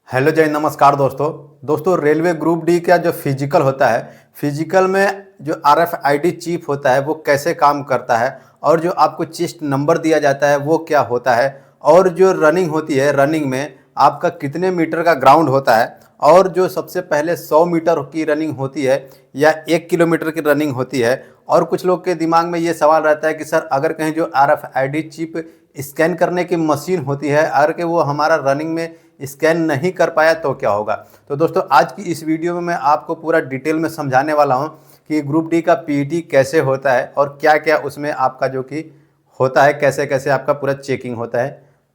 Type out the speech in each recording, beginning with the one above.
Hello जय नमस्कार दोस्तों रेलवे ग्रुप डी का जो फिजिकल होता है, फिजिकल में जो आरएफआईडी चिप होता है वो कैसे काम करता है और जो आपको चेस्ट नंबर दिया जाता है वो क्या होता है और जो रनिंग होती है, रनिंग में आपका कितने मीटर का ग्राउंड होता है और जो सबसे पहले 100 मीटर की रनिंग होती है या 1 किलोमीटर की रनिंग होती है। और कुछ लोग के दिमाग में ये सवाल रहता है कि सर अगर कहीं जो आरएफआईडी चिप स्कैन करने की मशीन होती है अगर कि वो हमारा रनिंग में स्कैन नहीं कर पाया तो क्या होगा। तो दोस्तों आज की इस वीडियो में मैं आपको पूरा डिटेल में समझाने वाला हूं कि ग्रुप डी का पीईटी कैसे होता है और क्या क्या उसमें आपका जो कि होता है, कैसे कैसे आपका पूरा चेकिंग होता है।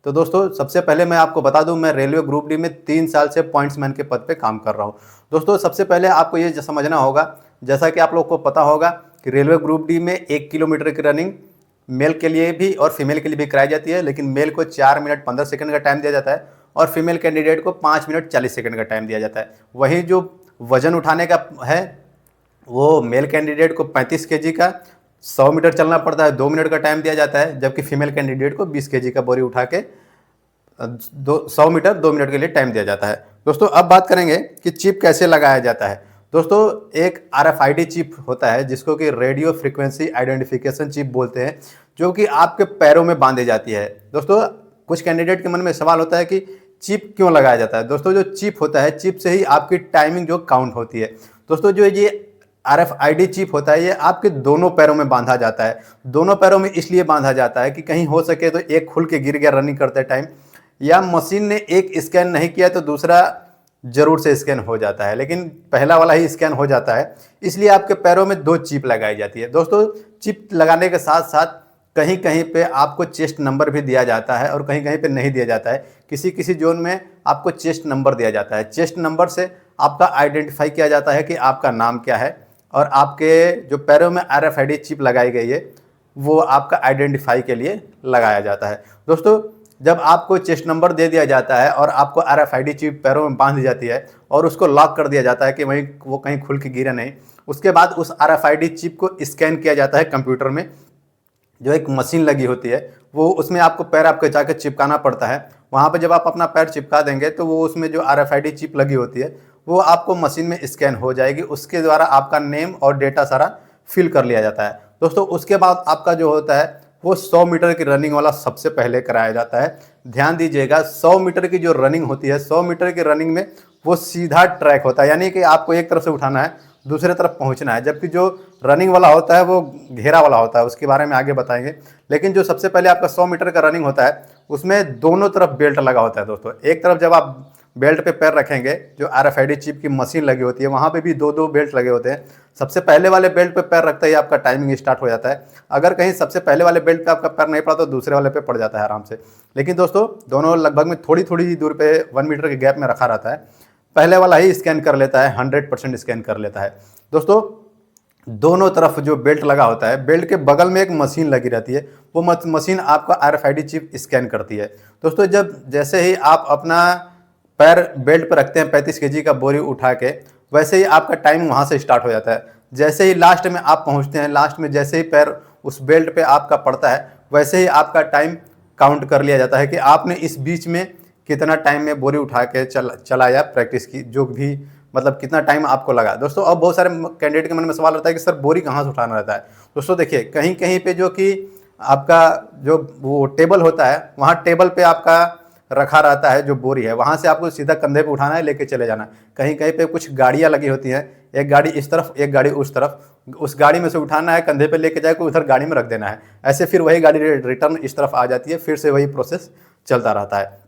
तो दोस्तों सबसे पहले मैं आपको बता दूं, मैं रेलवे ग्रुप डी में 3 साल से पॉइंट्समैन के पद पे काम कर रहा हूं। दोस्तों सबसे पहले आपको ये समझना होगा, जैसा कि आप लोग को पता होगा कि रेलवे ग्रुप डी में 1 किलोमीटर की रनिंग मेल के लिए भी और फीमेल के लिए भी कराई जाती है, लेकिन मेल को 4 मिनट 15 सेकंड का टाइम दिया जाता है और फीमेल कैंडिडेट को 5 मिनट 40 सेकंड का टाइम दिया जाता है। वहीं जो वजन उठाने का है वो मेल कैंडिडेट को 35 केजी का 100 मीटर चलना पड़ता है, 2 मिनट का टाइम दिया जाता है, जबकि फीमेल कैंडिडेट को 20 केजी का बोरी उठा के 100 मीटर 2 मिनट के लिए टाइम दिया जाता है। दोस्तों अब बात करेंगे कि चिप कैसे लगाया जाता है। दोस्तों एक आरएफआईडी चिप होता है जिसको कि रेडियो फ्रीक्वेंसी आइडेंटिफिकेशन चिप बोलते हैं, जो कि आपके पैरों में बांधी जाती है। दोस्तों कुछ कैंडिडेट के मन में सवाल होता है कि चिप क्यों लगाया जाता है। दोस्तों जो चिप होता है, चिप से ही आपकी टाइमिंग जो काउंट होती है। दोस्तों जो ये आरएफआईडी चिप होता है ये आपके दोनों पैरों में बांधा जाता है। दोनों पैरों में इसलिए बांधा जाता है कि कहीं हो सके तो एक खुल के गिर गया रनिंग करते टाइम, या मशीन ने एक स्कैन नहीं किया तो दूसरा जरूर से स्कैन हो जाता है, लेकिन पहला वाला ही स्कैन हो जाता है। इसलिए आपके पैरों में 2 चिप लगाई जाती है। दोस्तों चिप लगाने के साथ साथ कहीं कहीं पे आपको चेस्ट नंबर भी दिया जाता है और कहीं कहीं पे नहीं दिया जाता है। किसी किसी जोन में आपको चेस्ट नंबर दिया जाता है। चेस्ट नंबर से आपका आइडेंटिफाई किया जाता है कि आपका नाम क्या है और आपके जो पैरों में आरएफआईडी चिप लगाई गई है वो आपका आइडेंटिफाई के लिए लगाया जाता है। दोस्तों जब आपको चेस्ट नंबर दे दिया जाता है और आपको आरएफआईडी चिप पैरों में बांध दी जाती है और उसको लॉक कर दिया जाता है कि वहीं वो कहीं खुल के गिरे नहीं, उसके बाद उस आरएफआईडी चिप को स्कैन किया जाता है कंप्यूटर में। जो एक मशीन लगी होती है वो उसमें आपको पैर आपके जाकर चिपकाना पड़ता है। वहाँ पे जब आप अपना पैर चिपका देंगे तो वो उसमें जो आरएफआईडी चिप लगी होती है वो आपको मशीन में स्कैन हो जाएगी। उसके द्वारा आपका नेम और डेटा सारा फिल कर लिया जाता है। दोस्तों उसके बाद आपका जो होता है वो 100 मीटर की रनिंग वाला सबसे पहले कराया जाता है। ध्यान दीजिएगा 100 मीटर की जो रनिंग होती है, 100 मीटर की रनिंग में वो सीधा ट्रैक होता है, यानी कि आपको एक तरफ से उठाना है दूसरे तरफ पहुंचना है, जबकि जो रनिंग वाला होता है वो घेरा वाला होता है, उसके बारे में आगे बताएंगे। लेकिन जो सबसे पहले आपका 100 मीटर का रनिंग होता है उसमें दोनों तरफ बेल्ट लगा होता है। दोस्तों एक तरफ जब आप बेल्ट पे पैर रखेंगे, जो आरएफआईडी चिप की मशीन लगी होती है वहाँ पे भी 2-2 बेल्ट लगे होते हैं। सबसे पहले वाले बेल्ट पे पैर रखते ही आपका टाइमिंग स्टार्ट हो जाता है। अगर कहीं सबसे पहले वाले बेल्ट पे आपका पैर नहीं पड़ा तो दूसरे वाले पे पड़ जाता है आराम से। लेकिन दोस्तों दोनों लगभग में थोड़ी थोड़ी ही दूर पे 1 मीटर के गैप में रखा रहता है। पहले वाला ही स्कैन कर लेता है, 100% स्कैन कर लेता है। दोस्तों दोनों तरफ जो बेल्ट लगा होता है, बेल्ट के बगल में एक मशीन लगी रहती है, वो मशीन आपका आरएफआईडी चिप स्कैन करती है। दोस्तों जब जैसे ही आप अपना पैर बेल्ट पर रखते हैं 35 केजी का बोरी उठा के, वैसे ही आपका टाइम वहाँ से स्टार्ट हो जाता है। जैसे ही लास्ट में आप पहुँचते हैं, लास्ट में जैसे ही पैर उस बेल्ट पे आपका पड़ता है वैसे ही आपका टाइम काउंट कर लिया जाता है कि आपने इस बीच में कितना टाइम में बोरी उठा के चलाया, प्रैक्टिस की, जो भी मतलब कितना टाइम आपको लगा। दोस्तों अब बहुत सारे कैंडिडेट के मन में सवाल रहता है कि सर बोरी कहाँ से उठाना रहता है। दोस्तों देखिए कहीं कहीं पे जो कि आपका जो वो टेबल होता है वहाँ टेबल पे आपका रखा रहता है जो बोरी है, वहाँ से आपको सीधा कंधे पे उठाना है, लेके चले जाना। कहीं कहीं पे कुछ गाड़ियाँ लगी होती हैं, एक गाड़ी इस तरफ एक गाड़ी उस तरफ, उस गाड़ी में से उठाना है, कंधे पे लेके जाके उधर गाड़ी में रख देना है। ऐसे फिर वही गाड़ी रिटर्न इस तरफ आ जाती है, फिर से वही प्रोसेस चलता रहता है।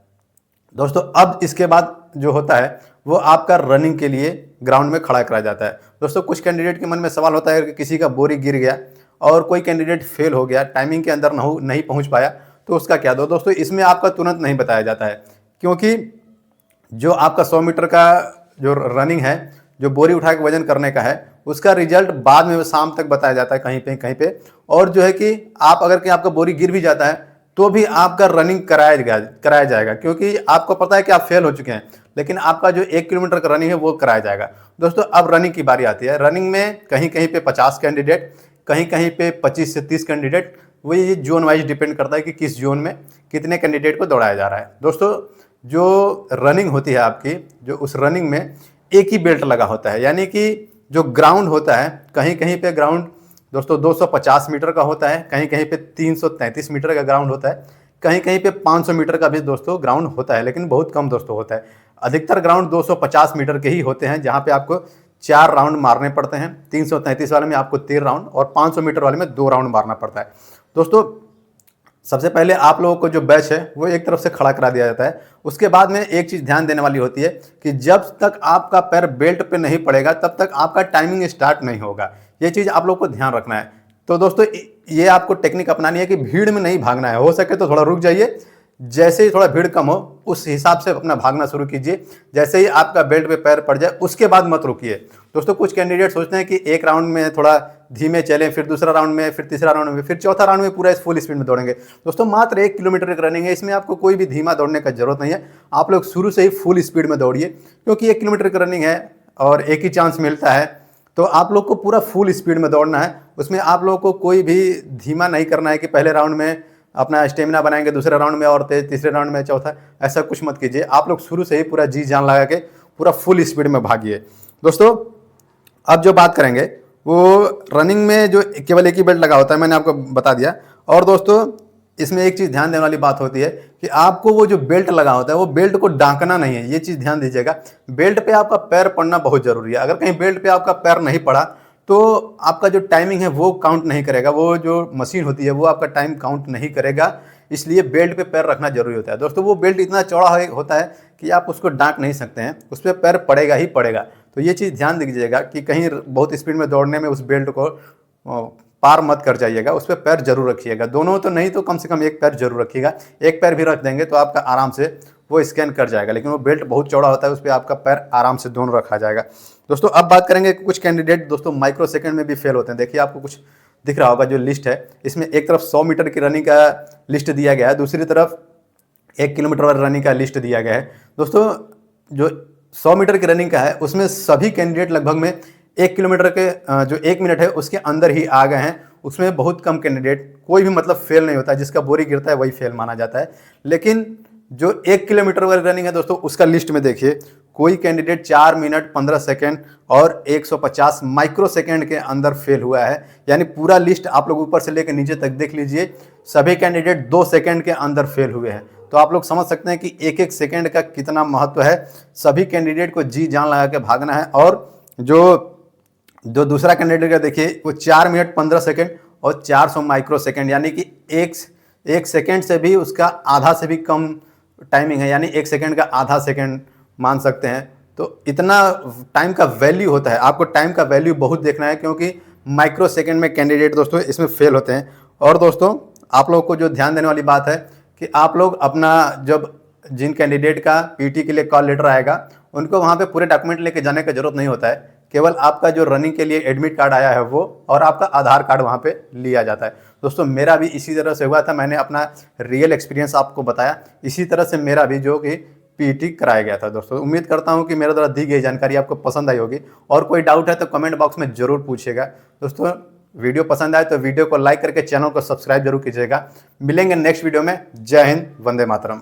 दोस्तों अब इसके बाद जो होता है वो आपका रनिंग के लिए ग्राउंड में खड़ा कराया जाता है। दोस्तों कुछ कैंडिडेट के मन में सवाल होता है कि किसी का बोरी गिर गया और कोई कैंडिडेट फेल हो गया, टाइमिंग के अंदर नहीं पहुंच पाया, तो उसका क्या दो। दोस्तों इसमें आपका तुरंत नहीं बताया जाता है, क्योंकि जो आपका 100 मीटर का जो रनिंग है, जो बोरी उठा के वजन करने का है, उसका रिजल्ट बाद में शाम तक बताया जाता है कहीं पे। और जो है कि आप अगर कहीं आपका बोरी गिर भी जाता है तो भी आपका रनिंग कराया जाएगा, क्योंकि आपको पता है कि आप फेल हो चुके हैं, लेकिन आपका जो 1 किलोमीटर का रनिंग है वो कराया जाएगा। दोस्तों अब रनिंग की बारी आती है। रनिंग में कहीं कहीं पे 50 कैंडिडेट, कहीं कहीं पे 25 से 30 कैंडिडेट, वही जोन वाइज डिपेंड करता है कि किस जोन में कितने कैंडिडेट को दौड़ाया जा रहा है। दोस्तों जो रनिंग होती है आपकी, जो उस रनिंग में एक ही बेल्ट लगा होता है, यानी कि जो ग्राउंड होता है, कहीं कहीं पे ग्राउंड दोस्तों 250 मीटर का होता है, कहीं कहीं पे 333 मीटर का ग्राउंड होता है, कहीं कहीं पे 500 मीटर का भी दोस्तों ग्राउंड होता है, लेकिन बहुत कम दोस्तों होता है। अधिकतर ग्राउंड 250 मीटर के ही होते हैं, जहाँ पे आपको 4 राउंड मारने पड़ते हैं। 333 वाले में आपको 13 राउंड और 500 मीटर वाले में 2 राउंड मारना पड़ता है। दोस्तों सबसे पहले आप लोगों को जो बैच है वो एक तरफ से खड़ा करा दिया जाता है। उसके बाद में एक चीज़ ध्यान देने वाली होती है कि जब तक आपका पैर बेल्ट पे नहीं पड़ेगा तब तक आपका टाइमिंग स्टार्ट नहीं होगा। ये चीज़ आप लोग को ध्यान रखना है। तो दोस्तों ये आपको टेक्निक अपनानी है कि भीड़ में नहीं भागना है, हो सके तो थोड़ा रुक जाइए, जैसे ही थोड़ा भीड़ कम हो उस हिसाब से अपना भागना शुरू कीजिए। जैसे ही आपका बेल्ट पे पैर पड़ जाए उसके बाद मत रुकिए। दोस्तों कुछ कैंडिडेट सोचते हैं कि एक राउंड में थोड़ा धीमे चलें, फिर दूसरा राउंड में, फिर तीसरा राउंड में, फिर चौथा राउंड में पूरा इस फुल स्पीड में दौड़ेंगे। दोस्तों मात्र 1 किलोमीटर की रनिंग है, इसमें आपको कोई भी धीमा दौड़ने का जरूरत नहीं है। आप लोग शुरू से ही फुल स्पीड में दौड़िए, क्योंकि 1 किलोमीटर की रनिंग है और एक ही चांस मिलता है, तो आप लोग को पूरा फुल स्पीड में दौड़ना है। उसमें आप लोग को कोई भी धीमा नहीं करना है कि पहले राउंड में अपना स्टेमिना बनाएंगे, दूसरे राउंड में और तेज, तीसरे राउंड में चौथा, ऐसा कुछ मत कीजिए। आप लोग शुरू से ही पूरा जी जान लगा के पूरा फुल स्पीड में भागिए। दोस्तों अब जो बात करेंगे वो रनिंग में जो केवल एक ही बेल्ट लगा होता है, मैंने आपको बता दिया। और दोस्तों इसमें एक चीज़ ध्यान देने वाली बात होती है कि आपको वो जो बेल्ट लगा होता है वो बेल्ट को डांकना नहीं है, ये चीज़ ध्यान दीजिएगा। बेल्ट पे आपका पैर पड़ना बहुत ज़रूरी है। अगर कहीं बेल्ट पे आपका पैर नहीं पड़ा तो आपका जो टाइमिंग है वो काउंट नहीं करेगा, वो जो मशीन होती है वो आपका टाइम काउंट नहीं करेगा। इसलिए बेल्ट पे पैर रखना जरूरी होता है। दोस्तों वो बेल्ट इतना चौड़ा होता है कि आप उसको डांक नहीं सकते हैं, उस पर पैर पड़ेगा ही पड़ेगा। तो ये चीज़ ध्यान दीजिएगा कि कहीं बहुत स्पीड में दौड़ने में उस बेल्ट को पार मत कर जाइएगा, उस पर पैर जरूर रखिएगा। दोनों तो नहीं तो कम से कम एक पैर जरूर रखिएगा। एक पैर भी रख देंगे तो आपका आराम से वो स्कैन कर जाएगा, लेकिन वो बेल्ट बहुत चौड़ा होता है, उस पर आपका पैर आराम से दोनों रखा जाएगा। दोस्तों अब बात करेंगे कुछ कैंडिडेट दोस्तों माइक्रो सेकंड में भी फेल होते हैं। देखिए आपको कुछ दिख रहा होगा जो लिस्ट है, इसमें एक तरफ 100 मीटर की रनिंग का लिस्ट दिया गया है, दूसरी तरफ 1 किलोमीटर वाली रनिंग का लिस्ट दिया गया है। दोस्तों जो 100 मीटर की रनिंग का है उसमें सभी कैंडिडेट लगभग में 1 किलोमीटर के जो 1 मिनट है उसके अंदर ही आ गए हैं। उसमें बहुत कम कैंडिडेट, कोई भी मतलब फेल नहीं होता, जिसका बोरी गिरता है वही फेल माना जाता है। लेकिन जो 1 किलोमीटर वाली रनिंग है दोस्तों उसका लिस्ट में देखिए, कोई कैंडिडेट 4 मिनट 15 सेकेंड और 150 माइक्रो सेकेंड के अंदर फेल हुआ है। यानी पूरा लिस्ट आप लोग ऊपर से लेकर नीचे तक देख लीजिए, सभी कैंडिडेट 2 सेकेंड के अंदर फेल हुए हैं। तो आप लोग समझ सकते हैं कि एक एक सेकेंड का कितना महत्व है। सभी कैंडिडेट को जी जान लगा के भागना है। और जो दूसरा कैंडिडेट का देखिए वो 4 मिनट 15 सेकेंड और 400 माइक्रो सेकेंड, यानी कि एक सेकेंड से भी उसका आधा से भी कम टाइमिंग है, यानी 1 सेकेंड का आधा सेकेंड मान सकते हैं। तो इतना टाइम का वैल्यू होता है, आपको टाइम का वैल्यू बहुत देखना है, क्योंकि माइक्रो सेकेंड में कैंडिडेट दोस्तों इसमें फेल होते हैं। और दोस्तों आप लोग को जो ध्यान देने वाली बात है कि आप लोग अपना जब जिन कैंडिडेट का पीटी के लिए कॉल लेटर आएगा उनको वहाँ पे पूरे डॉक्यूमेंट लेके जाने का जरूरत नहीं होता है। केवल आपका जो रनिंग के लिए एडमिट कार्ड आया है वो और आपका आधार कार्ड वहाँ पे लिया जाता है। दोस्तों मेरा भी इसी तरह से हुआ था, मैंने अपना रियल एक्सपीरियंस आपको बताया। इसी तरह से मेरा भी जो कि पीटी कराया गया था। दोस्तों उम्मीद करता हूँ कि मेरे द्वारा दी गई जानकारी आपको पसंद आई होगी, और कोई डाउट है तो कमेंट बॉक्स में जरूर पूछिएगा। दोस्तों वीडियो पसंद आए तो वीडियो को लाइक करके चैनल को सब्सक्राइब जरूर कीजिएगा। मिलेंगे नेक्स्ट वीडियो में। जय हिंद, वंदे मातरम।